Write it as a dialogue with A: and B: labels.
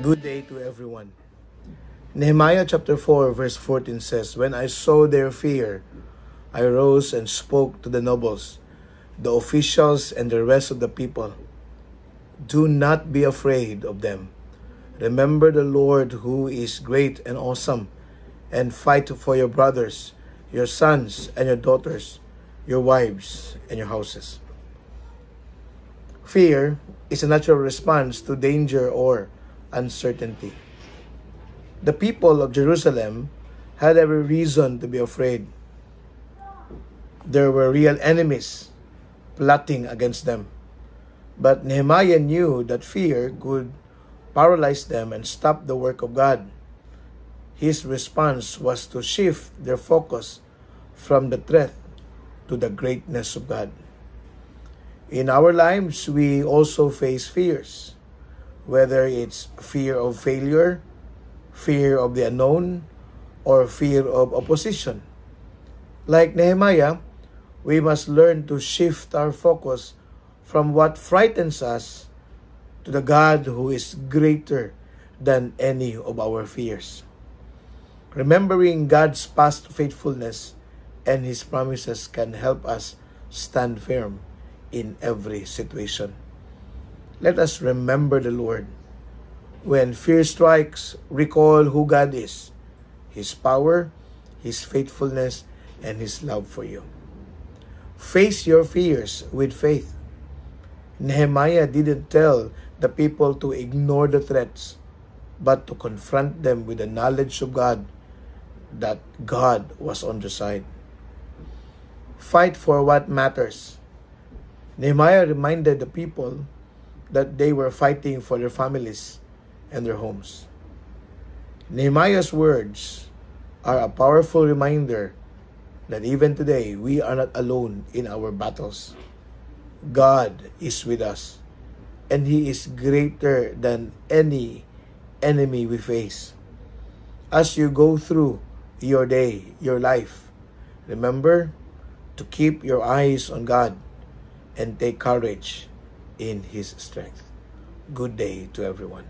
A: Good day to everyone. Nehemiah chapter 4 verse 14 says, "When I saw their fear, I rose and spoke to the nobles, the officials, and the rest of the people. Do not be afraid of them. Remember the Lord who is great and awesome, and fight for your brothers, your sons and your daughters, your wives and your houses." Fear is a natural response to danger or uncertainty. The people of Jerusalem had every reason to be afraid. There were real enemies plotting against them. But Nehemiah knew that fear could paralyze them and stop the work of God. His response was to shift their focus from the threat to the greatness of God. In our lives, we also face fears, whether it's fear of failure, fear of the unknown, or fear of opposition. Like Nehemiah, we must learn to shift our focus from what frightens us to the God who is greater than any of our fears. Remembering God's past faithfulness and His promises can help us stand firm in every situation. Let us remember the Lord. When fear strikes, recall who God is, His power, His faithfulness, and His love for you. Face your fears with faith. Nehemiah didn't tell the people to ignore the threats, but to confront them with the knowledge of God, that God was on their side. Fight for what matters. Nehemiah reminded the people that they were fighting for their families and their homes. Nehemiah's words are a powerful reminder that even today we are not alone in our battles. God is with us, and He is greater than any enemy we face. As you go through your day, your life, remember to keep your eyes on God and take courage in His strength. Good day to everyone.